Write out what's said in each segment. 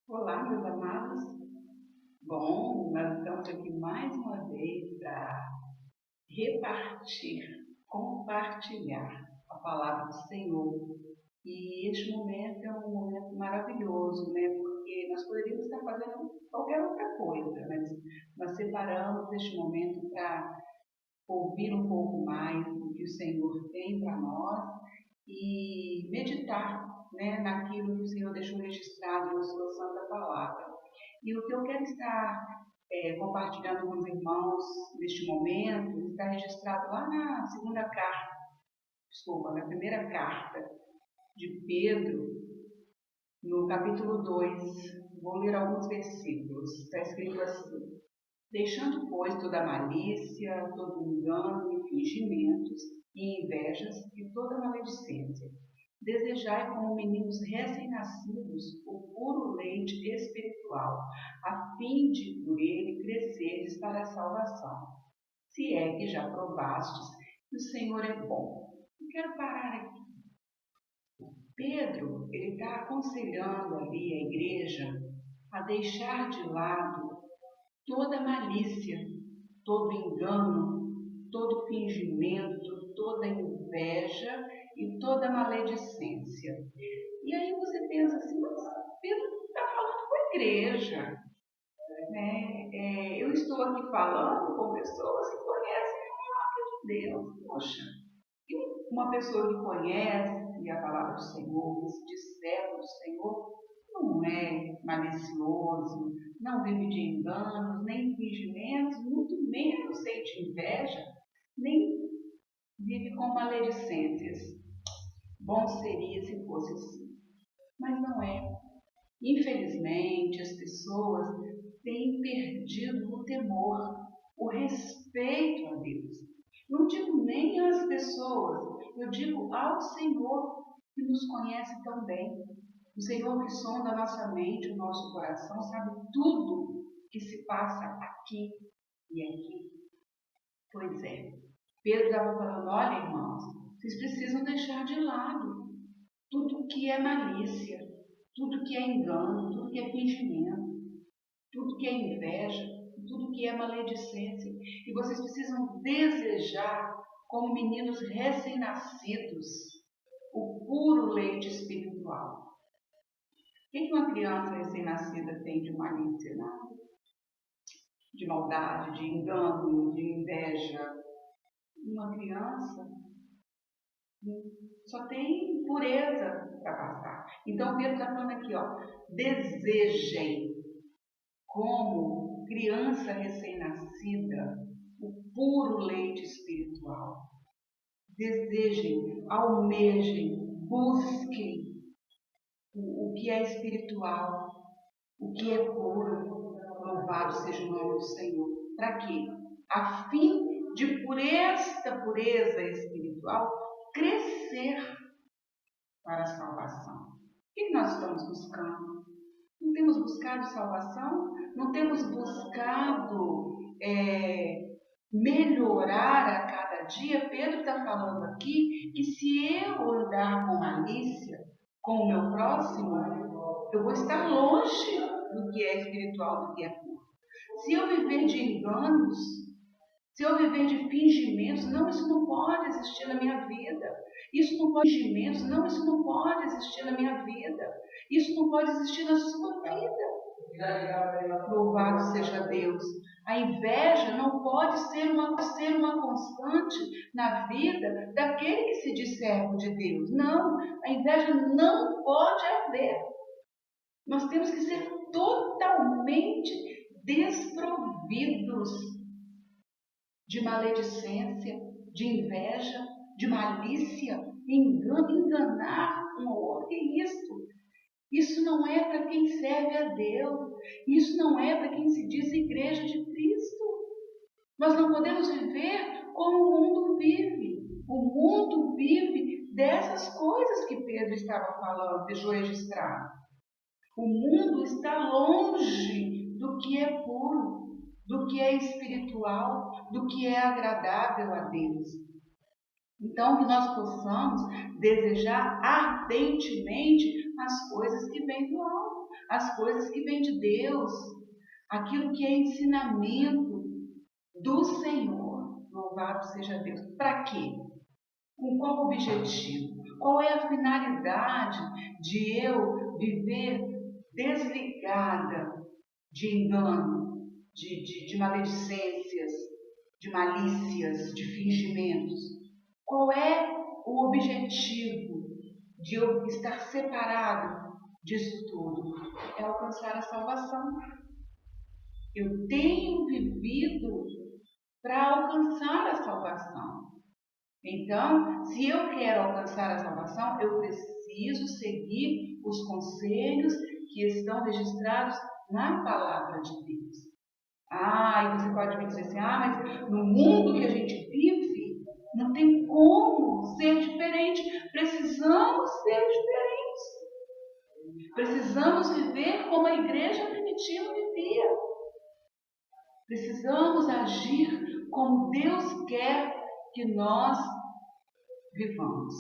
Olá, meus amados. Bom, nós estamos aqui mais uma vez para repartir, compartilhar a palavra do Senhor. E este momento é um momento maravilhoso, né? Porque nós poderíamos estar fazendo qualquer outra coisa, mas nós separamos este momento para ouvir um pouco mais do que o Senhor tem para nós e meditar, né, naquilo que o Senhor deixou registrado na sua santa palavra. E o que eu quero estar compartilhando com os irmãos neste momento está registrado lá na segunda carta, desculpa, na primeira carta de Pedro, no capítulo 2. Vou ler alguns versículos. Está escrito assim: deixando, pois, toda malícia, todo engano e fingimentos, e invejas e toda maledicência. Desejai como meninos recém-nascidos o puro leite espiritual, a fim de por ele cresceres para a salvação. Se é que já provastes que o Senhor é bom. Eu quero parar aqui. Pedro, ele está aconselhando ali a igreja a deixar de lado toda malícia, todo engano, todo fingimento, toda inveja e toda maledicência. E aí você pensa assim, mas Pedro está falando com a igreja, né? Eu estou aqui falando com pessoas que conhecem a palavra de Deus. Poxa, e uma pessoa que conhece a palavra do Senhor, que se diz servo do Senhor, não é malicioso, não vive de enganos, nem fingimentos, muito menos sente inveja, nem vive com maledicências. Bom seria se fosse assim, mas não é. Infelizmente, as pessoas têm perdido o temor, o respeito a Deus. Não digo nem às pessoas, eu digo ao Senhor que nos conhece tão bem. O Senhor que sonda a nossa mente, o nosso coração, sabe tudo que se passa aqui e aqui. Pois é. Pedro estava falando, olha, irmãos, vocês precisam deixar de lado tudo que é malícia, tudo que é engano, tudo que é fingimento, tudo que é inveja, tudo que é maledicência. E vocês precisam desejar, como meninos recém-nascidos, o puro leite espiritual. O que uma criança recém-nascida tem de malícia? Nada. De maldade, de engano, de inveja. Uma criança só tem pureza para passar. Então Pedro está falando aqui, ó, desejem como criança recém-nascida o puro leite espiritual. Desejem, almejem, busquem o que é espiritual, o que é puro. Louvado seja o nome do Senhor. Para quê? A fim de por esta pureza espiritual crescer para a salvação. O que nós estamos buscando? Não temos buscado salvação? Não temos buscado melhorar a cada dia? Pedro está falando aqui que se eu andar com malícia com o meu próximo, eu vou estar longe do que é espiritual, do que é puro. Se eu viver de enganos, se eu viver de fingimentos, não, isso não pode existir na minha vida. Isso não pode existir, não, isso não pode existir na minha vida. Isso não pode existir na sua vida. Louvado seja Deus. A inveja não pode ser uma constante na vida daquele que se diz servo de Deus. Não, a inveja não pode haver. Nós temos que ser totalmente desprovidos de maledicência, de inveja, de malícia, enganar um ao outro. Que é isso? Isso não é para quem serve a Deus. Isso não é para quem se diz igreja de Cristo. Nós não podemos viver como o mundo vive. O mundo vive dessas coisas que Pedro estava falando, deixou registrado. O mundo está longe do que é puro, do que é espiritual, do que é agradável a Deus. Então, que nós possamos desejar ardentemente as coisas que vêm do alto, as coisas que vêm de Deus, aquilo que é ensinamento do Senhor. Louvado seja Deus. Para quê? Com qual objetivo? Qual é a finalidade de eu viver desligada de engano, de maledicências, de malícias, de fingimentos? Qual é o objetivo de eu estar separado disso tudo? É alcançar a salvação. Eu tenho vivido para alcançar a salvação. Então, se eu quero alcançar a salvação, eu preciso seguir os conselhos que estão registrados na palavra de Deus. E você pode me dizer assim, mas no mundo que a gente vive, não tem como ser diferente. Precisamos ser diferentes. Precisamos viver como a igreja primitiva vivia. Precisamos agir como Deus quer que nós vivamos.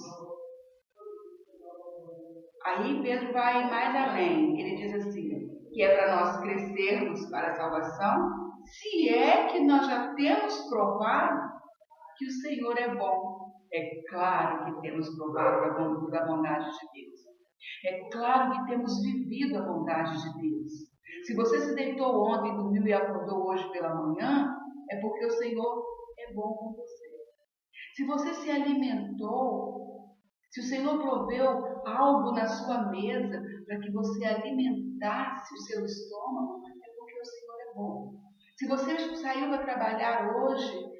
Aí Pedro vai mais além. Ele diz assim, que é para nós crescermos para a salvação, se é que nós já temos provado que o Senhor é bom. É claro que temos provado da bondade de Deus. É claro que temos vivido a bondade de Deus. Se você se deitou ontem, dormiu e acordou hoje pela manhã, é porque o Senhor é bom com você. Se você se alimentou, se o Senhor proveu algo na sua mesa para que você alimentasse o seu estômago, é porque o Senhor é bom. Se você saiu para trabalhar hoje,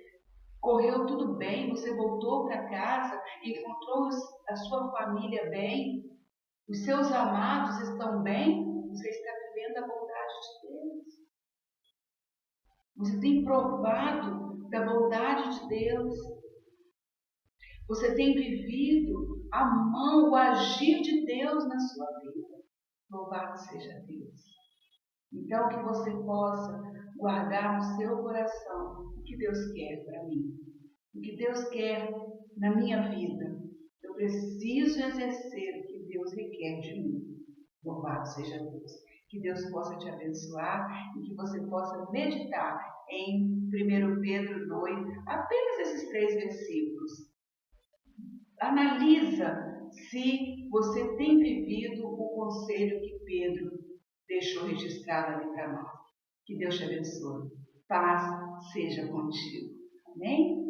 correu tudo bem, você voltou para casa e encontrou a sua família bem, os seus amados estão bem, você está vivendo a bondade de Deus. Você tem provado da bondade de Deus. Você tem vivido a mão, o agir de Deus na sua vida. Louvado seja Deus. Então, que você possa guardar no seu coração o que Deus quer para mim. O que Deus quer na minha vida. Eu preciso exercer o que Deus requer de mim. Louvado seja Deus. Que Deus possa te abençoar e que você possa meditar em 1 Pedro 2, apenas esses 3 versículos. Analisa se você tem vivido o conselho que Pedro deixou registrado ali para nós. Que Deus te abençoe. Paz seja contigo. Amém?